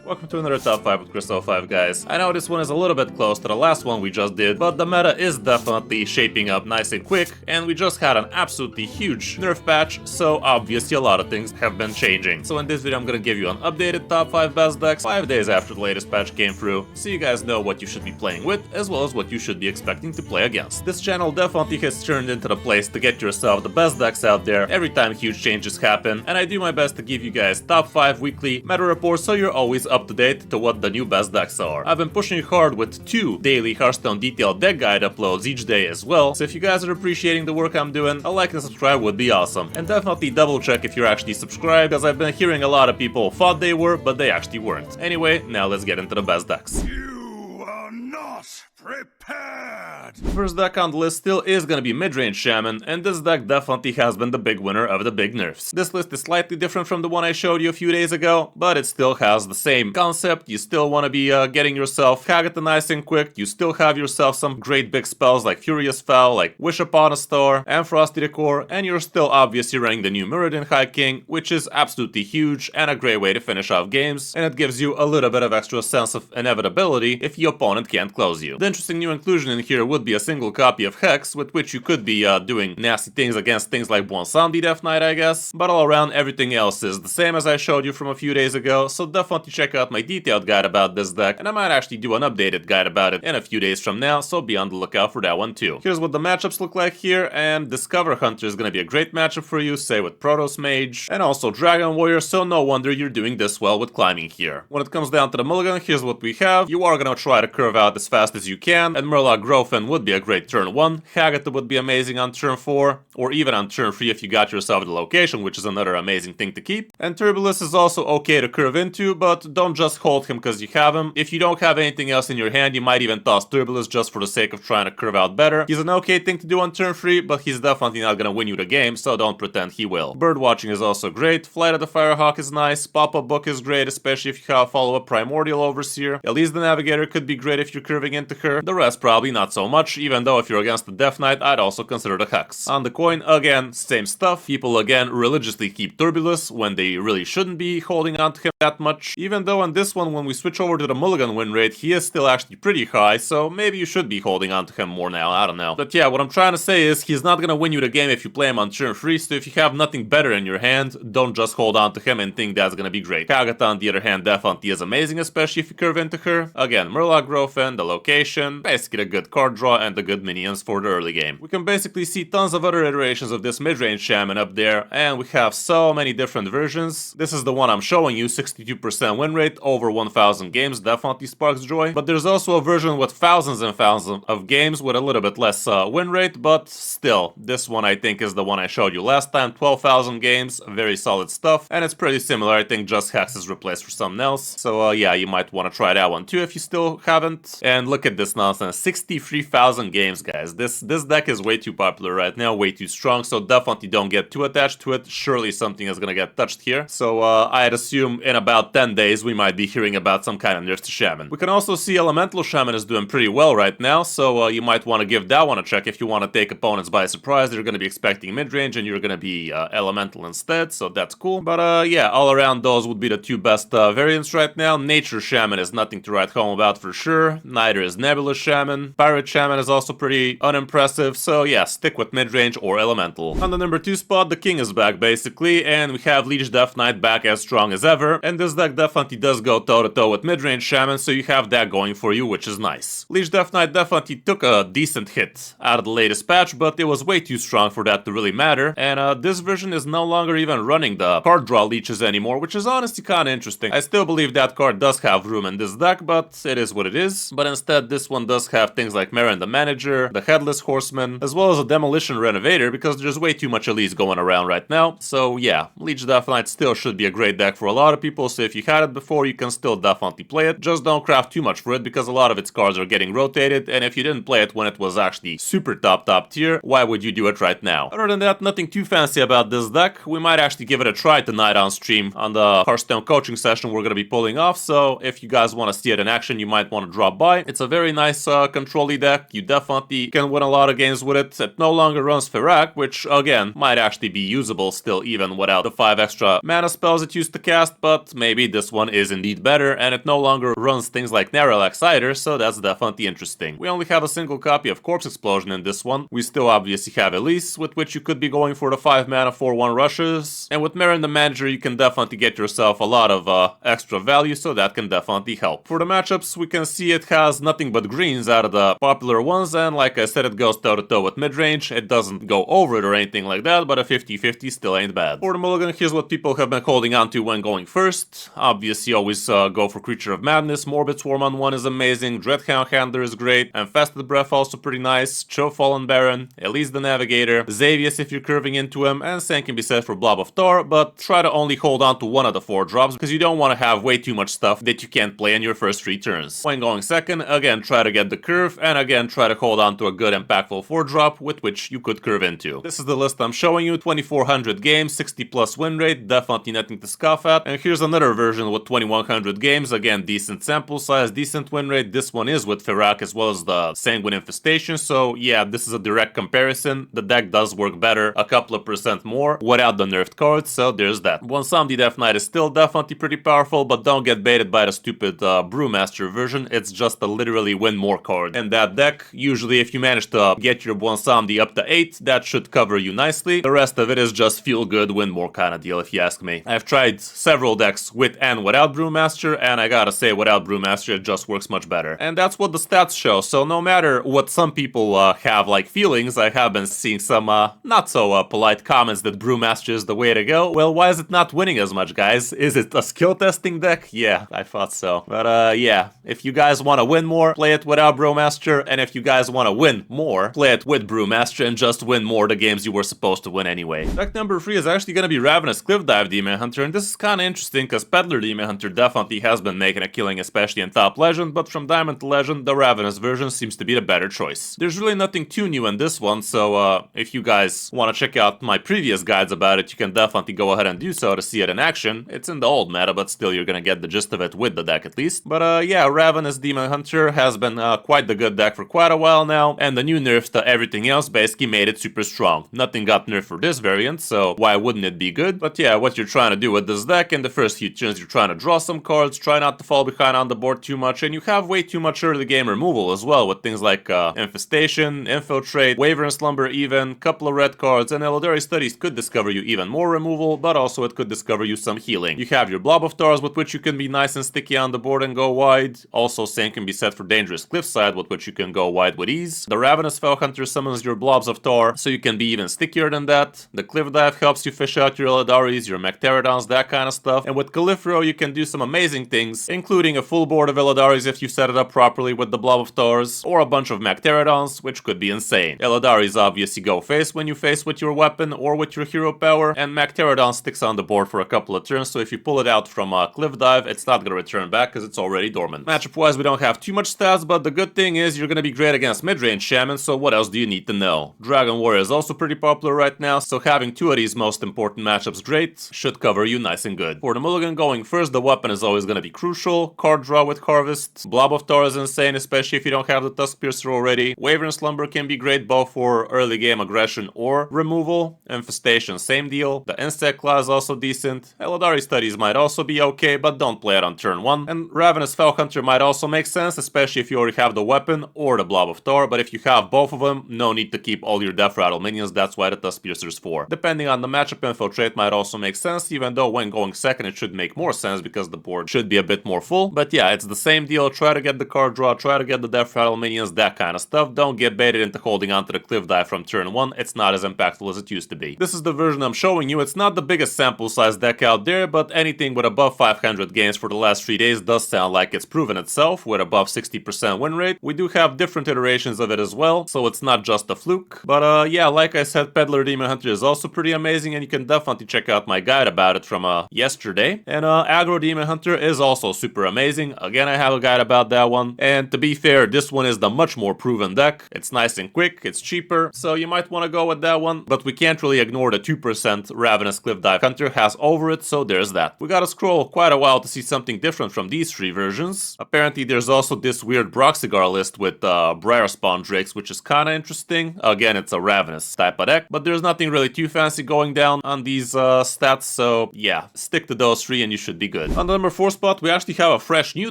Welcome to another top 5 with Kris 05, guys. I know this one is a little bit close to the last one we just did, but the meta is definitely shaping up nice and quick, and we just had an absolutely huge nerf patch, so obviously a lot of things have been changing. So in this video I'm gonna give you an updated top 5 best decks 5 days after the latest patch came through, so you guys know what you should be playing with, as well as what you should be expecting to play against. This channel definitely has turned into the place to get yourself the best decks out there every time huge changes happen, and I do my best to give you guys top 5 weekly meta reports so you're always up to date to what the new best decks are. I've been pushing hard with 2 daily Hearthstone detailed deck guide uploads each day as well, so if you guys are appreciating the work I'm doing, a like and subscribe would be awesome. And definitely double check if you're actually subscribed, because I've been hearing a lot of people thought they were, but they actually weren't. Anyway, now let's get into the best decks. You are not prepared! The first deck on the list still is gonna be Midrange Shaman, and this deck definitely has been the big winner of the big nerfs. This list is slightly different from the one I showed you a few days ago, but it still has the same concept. You still want to be getting yourself Kagata nice and quick, you still have yourself some great big spells like Furious Foul, like Wish Upon a Star, and Frosty the Core, and you're still obviously running the new Mirrodin High King, which is absolutely huge and a great way to finish off games, and it gives you a little bit of extra sense of inevitability if your opponent can't close you. The interesting new inclusion in here would be a single copy of Hex, with which you could be doing nasty things against things like Bwonsamdi Death Knight, I guess, but all around everything else is the same as I showed you from a few days ago, so definitely check out my detailed guide about this deck, and I might actually do an updated guide about it in a few days from now, so be on the lookout for that one too. Here's what the matchups look like here, and Discover Hunter is gonna be a great matchup for you, say with Protoss Mage, and also Dragon Warrior, so no wonder you're doing this well with climbing here. When it comes down to the mulligan, here's what we have. You are gonna try to curve out as fast as you can, and Murloc Grofen would be a great turn 1, Hagata would be amazing on turn 4, or even on turn 3 if you got yourself the location, which is another amazing thing to keep. And Turbulus is also okay to curve into, but don't just hold him because you have him. If you don't have anything else in your hand, you might even toss Turbulus just for the sake of trying to curve out better. He's an okay thing to do on turn 3, but he's definitely not gonna win you the game, so don't pretend he will. Birdwatching is also great, Flight of the Firehawk is nice, Pop-Up Book is great, especially if you have follow-up Primordial Overseer. Elise the Navigator could be great if you're curving into her. The rest probably not so much, even though if you're against the Death Knight, I'd also consider the Hex. On the coin, again, same stuff. People again religiously keep Turbulus when they really shouldn't be holding on to him that much. Even though on this one, when we switch over to the mulligan win rate, he is still actually pretty high, so maybe you should be holding on to him more now, I don't know. But yeah, what I'm trying to say is he's not gonna win you the game if you play him on turn 3, so if you have nothing better in your hand, don't just hold on to him and think that's gonna be great. Kagata on the other hand definitely is amazing, especially if you curve into her. Again, Murloc Grofen, the location, basically a good card draw and the good minions for the early game. We can basically see tons of other iterations of this mid-range shaman up there, and we have so many different versions. This is the one I'm showing you, 62% win rate, over 1000 games, definitely sparks joy. But there's also a version with thousands and thousands of games with a little bit less win rate, but still, this one I think is the one I showed you last time, 12,000 games, very solid stuff, and it's pretty similar. I think just Hex is replaced for something else, so yeah, you might want to try that one too if you still haven't. And look at this nonsense, 63,000 games, guys. This deck is way too popular right now, way too strong, so definitely don't get too attached to it. Surely something is gonna get touched here. So I'd assume in about 10 days we might be hearing about some kind of nerf to Shaman. We can also see Elemental Shaman is doing pretty well right now, so you might want to give that one a check if you want to take opponents by surprise. They're gonna be expecting mid-range and you're gonna be Elemental instead, so that's cool. But yeah, all around those would be the 2 best variants right now. Nature Shaman is nothing to write home about for sure. Neither is Nebulous Shaman. Pirate Shaman is also pretty unimpressive, so yeah, stick with mid-range or elemental. On the number 2 spot, the king is back basically, and we have Leech Death Knight back as strong as ever, and this deck definitely does go toe-to-toe with mid-range shaman, so you have that going for you, which is nice. Leech Death Knight definitely took a decent hit out of the latest patch, but it was way too strong for that to really matter, and this version is no longer even running the card draw leeches anymore, which is honestly kinda interesting. I still believe that card does have room in this deck, but it is what it is. But instead, this one does have things like Marin the Manager, the Headless Horseman, as well as a Demolition Renovator, because there's way too much Elise going around right now. So yeah, Leech Death Knight still should be a great deck for a lot of people, so if you had it before, you can still definitely play it. Just don't craft too much for it, because a lot of its cards are getting rotated, and if you didn't play it when it was actually super top tier, why would you do it right now? Other than that, nothing too fancy about this deck. We might actually give it a try tonight on stream on the Hearthstone coaching session we're gonna be pulling off, so if you guys want to see it in action, you might want to drop by. It's a very nice control-y deck. You definitely can win a lot of games with it. It no longer runs Ferak, which again might actually be usable still even without the 5 extra mana spells it used to cast, but maybe this one is indeed better, and it no longer runs things like Narelax either, so that's definitely interesting. We only have a single copy of Corpse Explosion in this one. We still obviously have Elise, with which you could be going for the 5 mana 4/1 rushes, and with Marin the Manager you can definitely get yourself a lot of extra value, so that can definitely help. For the matchups, we can see it has nothing but greens out of the popular ones, and like I said, it goes toe-to-toe with mid-range. It doesn't go over it or anything like that, but a 50-50 still ain't bad. For the mulligan, here's what people have been holding on to when going first. Obviously, always go for Creature of Madness. Morbid Swarm on 1 is amazing. Dreadhound Handler is great. Infested Breath also pretty nice. Cho Fallen Baron. Elise the Navigator. Xavius if you're curving into him. And same can be said for Blob of Thor, but try to only hold on to one of the 4 drops because you don't want to have way too much stuff that you can't play in your first 3 turns. When going second, again try to get the curve, and again try to hold on to a good impactful 4 drop with which you could curve into. This is the list I'm showing you. 2400 games, 60 plus win rate, definitely nothing to scoff at. And here's another version with 2100 games, again decent sample size, decent win rate. This one is with Ferak as well as the Sanguine Infestation, so yeah, this is a direct comparison. The deck does work better, a couple of percent more without the nerfed cards, so there's that. Bonsam Death Knight is still definitely pretty powerful, but don't get baited by the stupid Brewmaster version. It's just a literally win more card. And that deck, usually if you manage to get your Bonsam up to 8, that should cover you nicely. The rest of it is just feel good, win more kind of deal if you ask me. I've tried several decks with and without Brewmaster, and I gotta say without Brewmaster it just works much better. And that's what the stats show, so no matter what some people have like feelings, I have been seeing some not so polite comments that Brewmaster is the way to go. Well, why is it not winning as much, guys? Is it a skill testing deck? Yeah, I thought so. But yeah, if you guys want to win more, play it without Brewmaster, and if you guys want to win more, play it with Brewmaster and just win more the games you were supposed to win anyway. Deck number 3 is actually going to be Ravenous Cliffdive Demon Hunter, and this is kind of interesting because Peddler Demon Hunter definitely has been making a killing, especially in top Legend, but from Diamond to Legend, the Ravenous version seems to be the better choice. There's really nothing too new in this one, so if you guys want to check out my previous guides about it, you can definitely go ahead and do so to see it in action. It's in the old meta, but still you're gonna get the gist of it with the deck at least. But yeah, Ravenous Demon Hunter has been quite the good deck for quite a while now, and the new nerfs to everything else basically made it super strong. Nothing got nerfed for this variant, so why wouldn't it be good? But yeah, what you're trying to do with this deck in the first few turns, you're trying to draw some cards, try not to fall behind on the board too much, and you have way too much early game removal as well with things like Infestation, Infiltrate, Waver and Slumber even, couple of red cards, and Eldari Studies could discover you even more removal, but also it could discover you some healing. You have your Blob of Tars with which you can be nice and sticky on the board and go wide. Also same can be said for Dangerous Cliffside with which you can go wide with ease. The Ravenous Felhunter summons your Blobs of Tar, so you can be even stickier than that. The Cliff Dive helps you fish out your Eladaris, your Mecterodons, that kind of stuff. And with Califero you can do some amazing things, including a full board of Eladaris if you set it up properly with the Blob of Tars, or a bunch of Mecterodons, which could be insane. Eladaris obviously go face when you face with your weapon or with your hero power, and Mecterodon sticks on the board for a couple of turns, so if you pull it out from a Cliff Dive, it's not gonna return back because it's already dormant. Matchup wise, we don't have too much stats, but the good thing is you're gonna be great against mid-range Shaman, so what else do you need to know? Dragon Warrior is also pretty popular right now, so having 2 of these most important matchups great should cover you nice and good. For the mulligan going first, the weapon is always gonna be crucial. Card draw with Harvest. Blob of Tar is insane, especially if you don't have the Tusk Piercer already. Waver and Slumber can be great both for early game aggression or removal. Infestation, same deal. The Insect Claw is also decent. Eladari Studies might also be okay, but don't play it on turn 1. And Ravenous Felhunter might also make sense, especially if you already have the weapon or the Blob of Tar, but if you have both of them, no need to keep all your Death Rattle minions, that's why the Tusk Piercer's for. Depending on the matchup, Infiltrate might also make sense, even though when going second it should make more sense because the board should be a bit more full. But yeah, it's the same deal, try to get the card draw, try to get the Death Rattle minions, that kind of stuff. Don't get baited into holding onto the Cliff Dive from turn 1, it's not as impactful as it used to be. This is the version I'm showing you. It's not the biggest sample size deck out there, but anything with above 500 games for the last 3 days does sound like it's proven itself with above 60% win rate. We do have different iterations of it as well, so it's not just a fluke. But yeah, like I said, Peddler Demon Hunter is also pretty amazing, and you can definitely check out my guide about it from yesterday. And Aggro Demon Hunter is also super amazing. Again, I have a guide about that one. And to be fair, this one is the much more proven deck. It's nice and quick, it's cheaper, so you might want to go with that one. But we can't really ignore the 2% Ravenous Cliffdive Hunter has over it, so there's that. We gotta scroll quite a while to see something different from these 3 versions. Apparently there's also this weird Broxigar list with Briar Spawn Drakes, which is kinda interesting. Again, it's a Ravenous type of deck, but there's nothing really too fancy going down on these stats, so yeah, stick to those three and you should be good. On the number 4 spot, we actually have a fresh new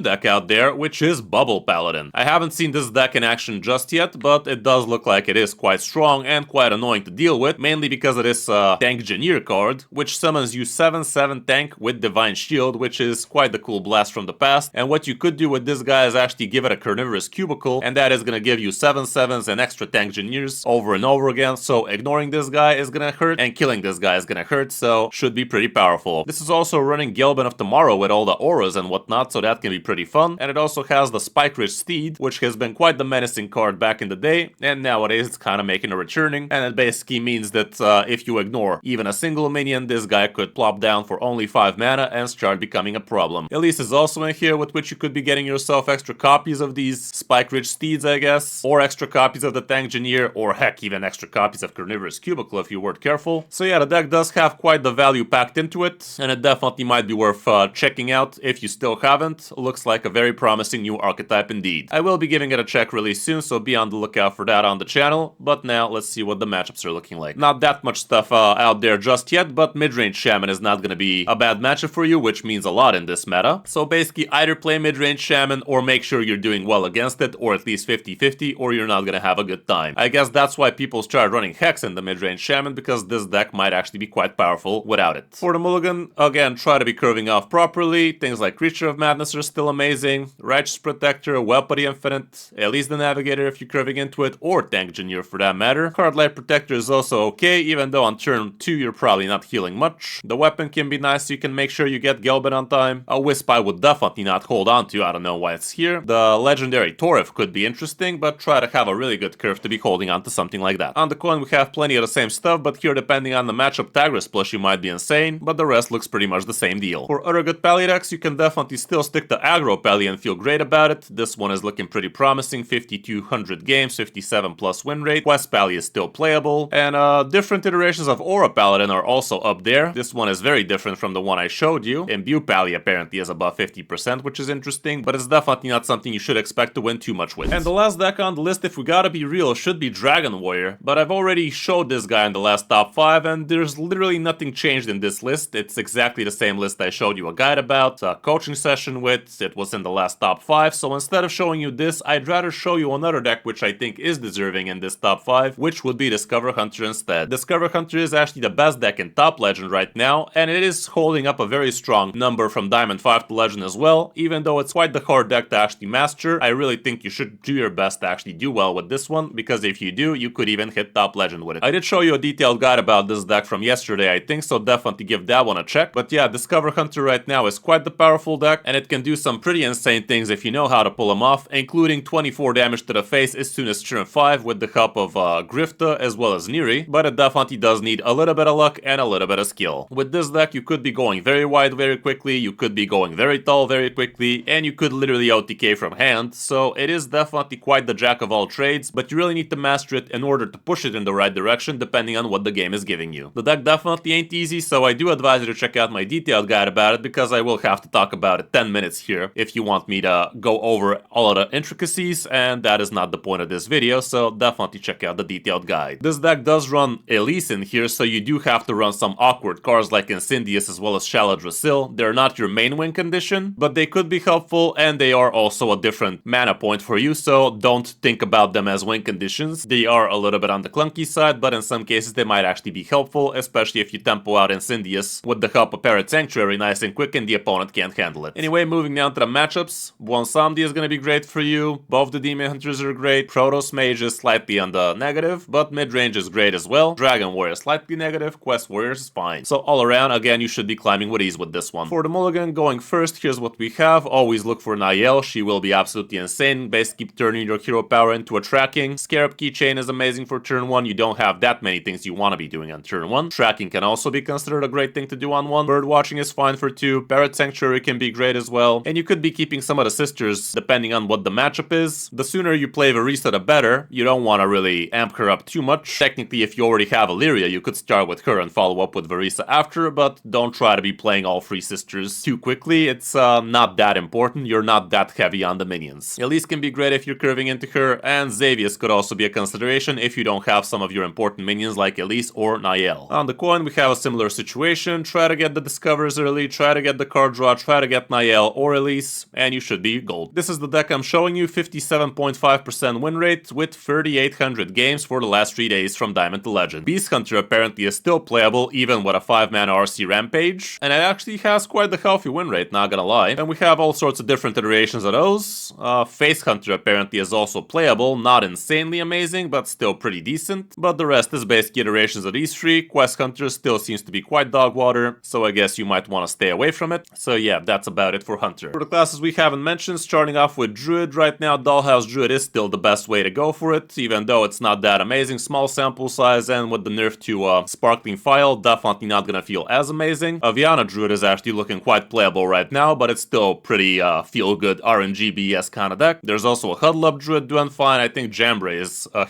deck out there, which is Bubble Paladin. I haven't seen this deck in action just yet, but it does look like it is quite strong and quite annoying to deal with, mainly because it is a Tank Engineer card, which summons you 7/7 tank with Divine Shield, which is quite the cool blast from the past. And what you could do with this guy is actually give it a Carnivorous Cubicle, and that is gonna give you 7/7s and extra Tank Engineers over and over again, so ignoring this guy is gonna hurt, and killing this guy is gonna hurt, so should be pretty powerful. This is also running Gelbin of Tomorrow with all the auras and whatnot, so that can be pretty fun. And it also has the Spike Ridge Steed, which has been quite the menacing card back in the day, and nowadays it's kind of making a returning, and it basically means that if you ignore even a single minion, this guy could plop down for only 5 mana and start becoming a problem. Elise is also in here, with which you could be getting yourself extra copies of these Spike Ridge Steeds, I guess, or extra copies of the Tank Engineer, or heck, even extra copies of Carnivorous Cubicle if you weren't careful. So yeah, the deck does have quite the value packed into it, and it definitely might be worth checking out if you still haven't. Looks like a very promising new archetype indeed. I will be giving it a check really soon, so be on the lookout for that on the channel, but now let's see what the matchups are looking like. Not that much stuff out there just yet, but mid-range Shaman is not gonna be a bad matchup for you, which means a lot in this meta. So basically either play mid-range Shaman or make sure you're doing well against it, or at least 50-50, or you're not gonna have a good time. I guess that's why people start running Hex in the mid-range Shaman, because this deck might actually be quite powerful without it. For the mulligan, again, try to be curving off properly. Things like Creature of Madness are still amazing. Righteous Protector, Weapony Infinite, at least the Navigator if you're curving into it, or Tank Engineer for that matter. Card Light Protector is also okay, even though on turn 2 you're probably not healing much. The weapon can be nice, so you can make sure you get Gelbin on time. A Wisp I would definitely not hold on to, I don't know why it's here. The legendary Torif could be interesting, but try to have a really good curve to be holding on to something like that. On the coin we have plenty of the same stuff, but here depending on the matchup, Tigris Plush you might be insane, but the rest looks pretty much the same deal. For other good Pally decks, you can definitely still stick to aggro Pally and feel great about it. This one is looking pretty promising, 5200 games, 57 plus win rate. Quest Pally is still playable, and different iterations of Aura Paladin are also up there. This one is very different from the one I showed you. Imbue Pally apparently is above 50%, which is interesting, but it's definitely not something you should expect to win too much with. And the last deck on the list, if we gotta be real, should be Dragon Warrior, but I've already showed this guy in the last top 5, and there's literally nothing changed in this list. It's exactly the same list I showed you a guide about, a coaching session with. It was in the last top 5, so instead of showing you this, I'd rather show you another deck which I think is deserving in this top 5, which would be Discover Hunter instead. Discover Hunter is actually the best deck in Top Legend right now, and it is holding up a very strong number from Diamond 5 to Legend as well. Even though it's quite the hard deck to actually master, I really think you should do your best to actually do well with this one, because if you do, you could even hit Top Legend with it. I did show you a detailed guide about this deck from yesterday, I think, so definitely give that one a check. But yeah, Discover Hunter right now is quite the powerful deck, and it can do some pretty insane things if you know how to pull them off, including 24 damage to the face as soon as turn 5 with the help of Grifta as well as Neri, but it definitely does need a little bit of luck and a little bit of skill. With this deck, you could be going very wide very quickly, you could be going very tall very quickly, and you could literally OTK from hand, so it is definitely quite the jack of all trades, but you really need to master it in order to push it in the right direction depending on what the game is giving you. The deck definitely ain't easy, so I do advise you to check out my detailed guide about it, because I will have to talk about it 10 minutes here if you want me to go over all of the intricacies, and that is not the point of this video, so definitely check out the detailed guide. This deck does run Elise in here, so you do have to run some awkward cards like Incendius as well as Shallow Drasil. They're not your main win condition, but they could be helpful, and they are also a different mana point for you, so don't think about them as win conditions. They are a little bit on the clunky side, but in some cases they might actually be helpful, especially if you tempo out Incendius with the help of Parrot Sanctuary nice and quick and the opponent can't handle it. Anyway, moving down to the matchups, one Samdi is gonna be great for you, both the Demon Hunters are great, Protoss Mage is slightly on the negative, but mid-range is great as well, Dragon Warrior is slightly negative, Quest Warriors is fine. So all around, again, you should be climbing with ease with this one. For the mulligan, going first, here's what we have. Always look for Nayel, she will be absolutely insane, basically turning your hero power into a tracking. Scarab Keychain is amazing for turn 1, you don't have that many things you want to be doing on turn 1. Tracking can also be considered a great thing to do on 1. Bird Watching is fine for 2, Parrot Sanctuary can be great as well, and you could be keeping some of the sisters depending on what the matchup is. The sooner you play Varisa the better, you don't want to really amp her up too much. Technically, if you already have Illyria, you could start with her and follow up with Varisa after, but don't try to be playing all 3 sisters too quickly. It's not that important, you're not that heavy beyond the minions. Elise can be great if you're curving into her, and Xavius could also be a consideration if you don't have some of your important minions like Elise or Niall. On the coin, we have a similar situation. Try to get the discovers early, try to get the card draw, try to get Niall or Elise, and you should be gold. This is the deck I'm showing you, 57.5% win rate with 3,800 games for the last 3 days from Diamond to Legend. Beast Hunter apparently is still playable even with a 5-mana RC Rampage, and it actually has quite the healthy win rate, not gonna lie. And we have all sorts of different iterations of those. Face Hunter apparently is also playable, not insanely amazing, but still pretty decent. But the rest is basically iterations of these three. Quest Hunter still seems to be quite dog water, so I guess you might want to stay away from it. So yeah, that's about it for Hunter. For the classes we haven't mentioned, starting off with Druid, right now Dollhouse Druid is still the best way to go for it, even though it's not that amazing. Small sample size, and with the nerf to Sparkling File, definitely not gonna feel as amazing. Aviana Druid is actually looking quite playable right now, but it's still pretty feel-good RNG BS kind of deck. There's also a Huddle Up Druid doing fine. I think Jambray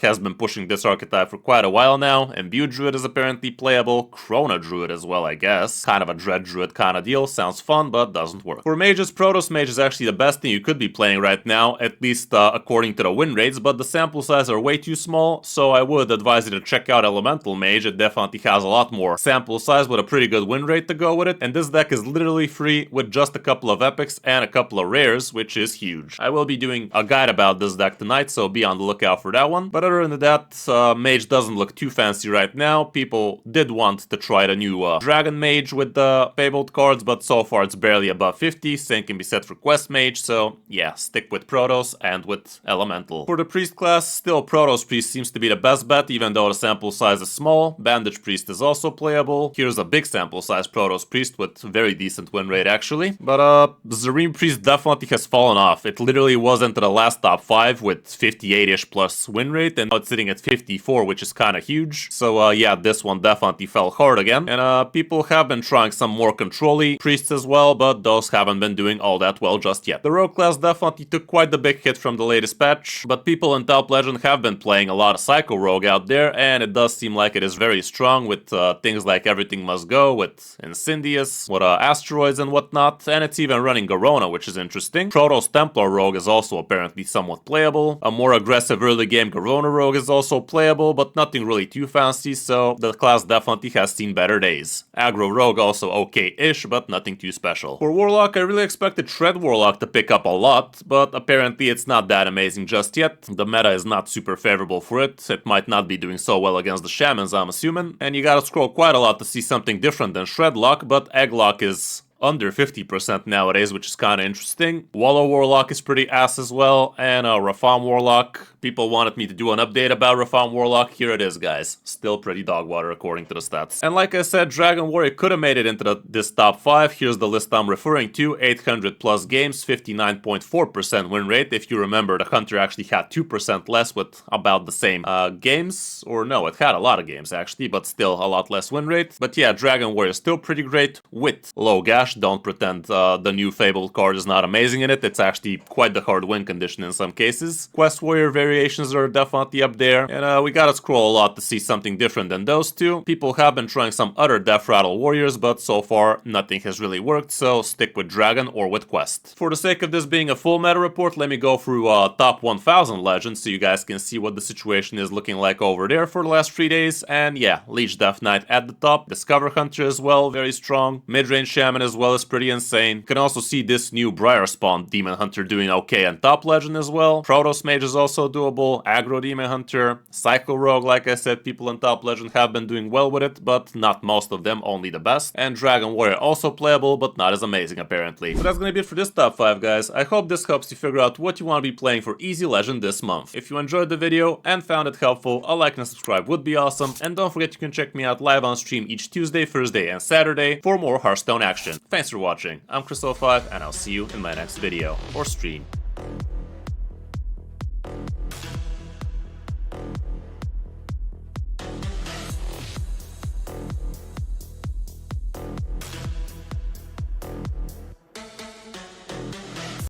has been pushing this archetype for quite a while now. Imbue Druid is apparently playable. Krona Druid as well, I guess. Kind of a Dread Druid kind of deal. Sounds fun, but doesn't work. For mages, Protoss Mage is actually the best thing you could be playing right now, at least according to the win rates, but the sample size are way too small, so I would advise you to check out Elemental Mage. It definitely has a lot more sample size with a pretty good win rate to go with it, and this deck is literally free with just a couple of epics and a couple of rares, which is huge. I will be doing a guide about this deck tonight, so be on the lookout for that one. But other than that, Mage doesn't look too fancy right now. People did want to try the new Dragon Mage with the Fabled cards, but so far it's barely above 50. Same can be said for Quest Mage, so yeah, stick with Protoss and with Elemental. For the Priest class, still Protoss Priest seems to be the best bet, even though the sample size is small. Bandage Priest is also playable. Here's a big sample size Protoss Priest with very decent win rate actually. But Zareen Priest definitely has fallen off. It literally was into the last top 5 with 58-ish plus win rate, and now it's sitting at 54, which is kind of huge. So yeah, this one definitely fell hard again. And people have been trying some more control-y priests as well, but those haven't been doing all that well just yet. The Rogue class definitely took quite the big hit from the latest patch, but people in Top Legend have been playing a lot of Psycho Rogue out there, and it does seem like it is very strong with things like Everything Must Go, with Incendious, with Asteroids and whatnot, and it's even running Garona, which is interesting. Protoss Templar Rogue is also apparently somewhat playable. A more aggressive early game Garona Rogue is also playable, but nothing really too fancy, so the class definitely has seen better days. Aggro Rogue also okay-ish, but nothing too special. For Warlock, I really expected Shred Warlock to pick up a lot, but apparently it's not that amazing just yet. The meta is not super favorable for it. It might not be doing so well against the Shamans, I'm assuming, and you gotta scroll quite a lot to see something different than Shredlock, but Egglock is under 50% nowadays, which is kind of interesting. Wallow Warlock is pretty ass as well, and Rafam Warlock. People wanted me to do an update about Rafam Warlock. Here it is, guys. Still pretty dog water according to the stats. And like I said, Dragon Warrior could have made it into this top 5. Here's the list I'm referring to. 800 plus games, 59.4% win rate. If you remember, the Hunter actually had 2% less with about the same games. Or no, it had a lot of games actually, but still a lot less win rate. But yeah, Dragon Warrior is still pretty great with low gash. Don't pretend the new Fabled card is not amazing in it. It's actually quite the hard win condition in some cases. Quest Warrior variations are definitely up there, and we gotta scroll a lot to see something different than those two. People have been trying some other Death Rattle Warriors, but so far nothing has really worked, so stick with Dragon or with Quest. For the sake of this being a full meta report, let me go through top 1000 legends so you guys can see what the situation is looking like over there for the last 3 days. And yeah, Leech Death Knight at the top, Discover Hunter as well, very strong. Midrange Shaman as well is pretty insane. You can also see this new Briar Spawn Demon Hunter doing okay on top legend as well. Protoss Mage is also doable. Aggro Demon Hunter. Psycho Rogue, like I said, people in top legend have been doing well with it, but not most of them, only the best. And Dragon Warrior also playable, but not as amazing apparently. So that's gonna be it for this top 5, guys. I hope this helps you figure out what you want to be playing for easy legend this month. If you enjoyed the video and found it helpful, a like and subscribe would be awesome. And don't forget you can check me out live on stream each Tuesday, Thursday, and Saturday for more Hearthstone action. Thanks for watching. I'm Kris05, and I'll see you in my next video or stream.